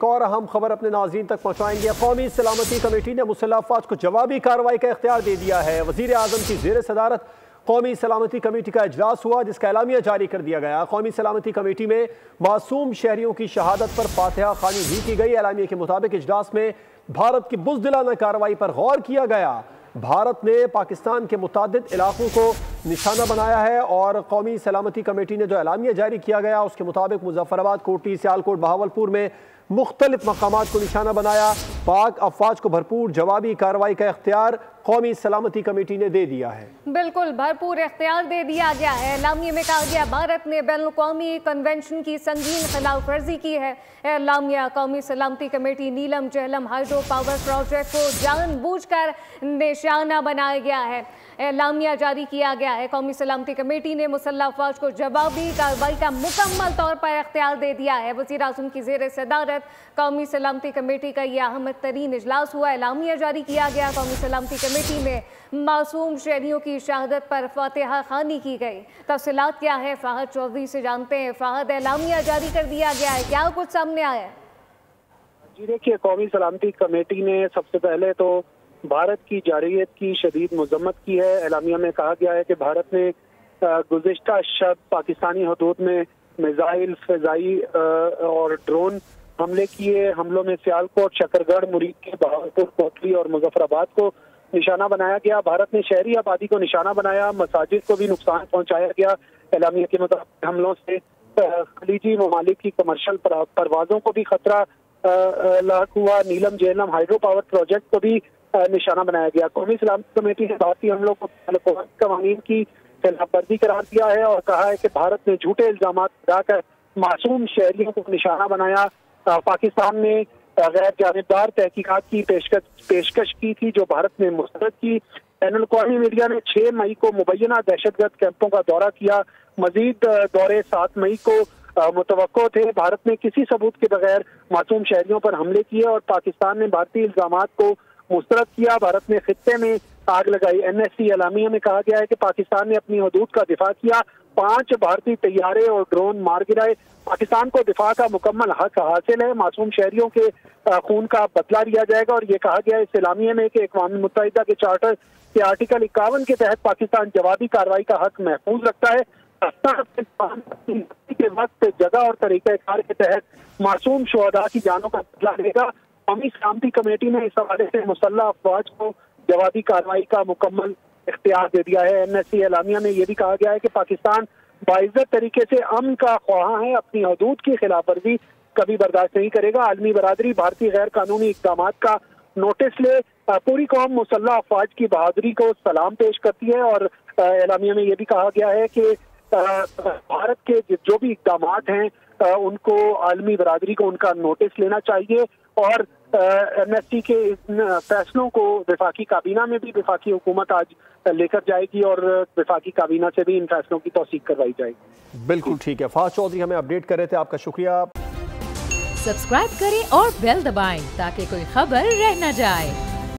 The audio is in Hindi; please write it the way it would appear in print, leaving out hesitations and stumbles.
एक और अहम खबर अपने नाज़रीन तक पहुँचाएंगे। कौमी सलामती कमेटी ने मुसल्लह अफ़वाज को जवाबी कार्रवाई का इख्तियार दे दिया है। वज़ीर आज़म की ज़ेर सदारत कौमी सलामती कमेटी का इजलास हुआ, जिसका एलामिया जारी कर दिया गया। कौमी सलामती कमेटी में मासूम शहरियों की शहादत पर फातिहा खानी भी की गई। एलामिया के मुताबिक इजलास में भारत की बुज़दिलाना कार्रवाई पर गौर किया गया। भारत ने पाकिस्तान के मुतादिद इलाकों को निशाना बनाया है और कौमी सलामती कमेटी ने जो एलामिया जारी किया गया उसके मुताबिक मुजफ्फराबाद, कोटी, सियालकोट, बहावलपुर में मुख्तलिफ मकामात को निशाना बनाया। पाक अफवाज को भरपूर जवाबी कार्रवाई का इख्तियार कौमी सलामती कमेटी ने दे दिया है। बिल्कुल भरपूर इख्तियार दे दिया गया है। एलामिया में कहा गया भारत ने बैनुल-अक़वामी कन्वेंशन की संगीन खिलाफ वर्जी की है। एलामिया कौमी सलामती कमेटी नीलम झेलम हाइड्रो पावर प्रोजेक्ट को जानबूझकर निशाना बनाया गया है। एलामिया जारी किया गया है। कौमी सलामती कमेटी ने मुसल्लह अफवाज को जवाबी कार्रवाई का मुकम्मल तौर पर इख्तियार दे दिया है। वज़ीर आज़म की ज़ेर सदारत कौमी सलामती कमेटी का यह अहम तरीन इजलास हुआ। एलामिया जारी किया गया। कौमी सलामती कमेटी में मासूम शहरियों की शहादत पर फातिहा खानी की गई। तफसीलात क्या है, फ़हद चौधरी से जानते हैं। फ़हद, एलामिया जारी कर दिया गया है, क्या कुछ सामने आया है? जी देखिए, कौमी सलामती कमेटी ने सबसे पहले तो भारत की जारहियत की शदीद मजम्मत की है। एलामिया में कहा गया है कि भारत ने गुज़िश्ता शब पाकिस्तानी हदूद में मिसाइल, फ़िज़ाई और ड्रोन हमले किए। हमलों में सियालकोट, शकरगढ़, मुरीद के बहावलपुर, कोटली और मुजफ्फराबाद को निशाना बनाया गया। भारत ने शहरी आबादी को निशाना बनाया। मसाजिद को भी नुकसान पहुंचाया गया। एलामिया के मुताबिक हमलों से खलीजी ममालिक की कमर्शियल परवाजों को भी खतरा लाक हुआ। नीलम झेलम हाइड्रो पावर प्रोजेक्ट को भी निशाना बनाया गया। कौमी सलामती कमेटी ने भारतीय हमलों को कवानीन की खिलाफवर्जी करार दिया है और कहा है कि भारत ने झूठे इल्जाम लगाकर मासूम शहरियों को निशाना बनाया। पाकिस्तान ने गैर जानिबदार तहकीकात की पेशकश की थी जो भारत ने मुस्तरद की। बैनुल-अक़वामी मीडिया ने 6 मई को मुबैना दहशतगर्द कैंपों का दौरा किया। मजीद दौरे 7 मई को मुतवक्को थे। भारत ने किसी सबूत के बगैर मासूम शहरियों पर हमले किए और पाकिस्तान ने भारतीय इल्जामात को मुस्तरद किया। भारत ने खित्ते में आग लगाई। NSC एलामिया में कहा गया है कि पाकिस्तान ने अपनी हदूद का दिफा किया। 5 भारतीय तैयारे और ड्रोन मार गिराए। पाकिस्तान को दिफा का मुकम्मल हक हासिल है। मासूम शहरियों के खून का बदला लिया जाएगा। और ये कहा गया है इस एलामिया में कि अक़वाम मुत्तहिदा के चार्टर के आर्टिकल 51 के तहत पाकिस्तान जवाबी कार्रवाई का हक महफूज रखता है। के वक्त, जगह और तरीक़ाकार के तहत मासूम शुहदा की जानों का बदला लेगा। कौमी सलामती कमेटी ने इस हवाले से मुसल्लह अफवाज को जवाबी कार्रवाई का मुकम्मल इख्तियार दे दिया है। NSC एलामिया में यह भी कहा गया है कि पाकिस्तान बाइज्जत तरीके से अमन का ख्वाह है। अपनी हदूद की खिलाफ वर्जी कभी बर्दाश्त नहीं करेगा। आलमी बरादरी भारतीय गैर कानूनी इक़दामात का नोटिस ले। पूरी कौम मुसल्लह अफवाज की बहादुरी को सलाम पेश करती है। और एलामिया में यह भी कहा गया है कि भारत के जो भी इक़दामात हैं उनको आलमी बरादरी को उनका नोटिस लेना चाहिए। और NSC के फैसलों को वफाकी काबीना में भी वफाकी हुकूमत आज लेकर जाएगी और वफाकी काबीना से भी इन फैसलों की तौसीक करवाई जाएगी। बिल्कुल ठीक है। फ़हद चौधरी हमें अपडेट कर रहे थे, आपका शुक्रिया। सब्सक्राइब करें और बेल दबाएं ताकि कोई खबर रह न जाए।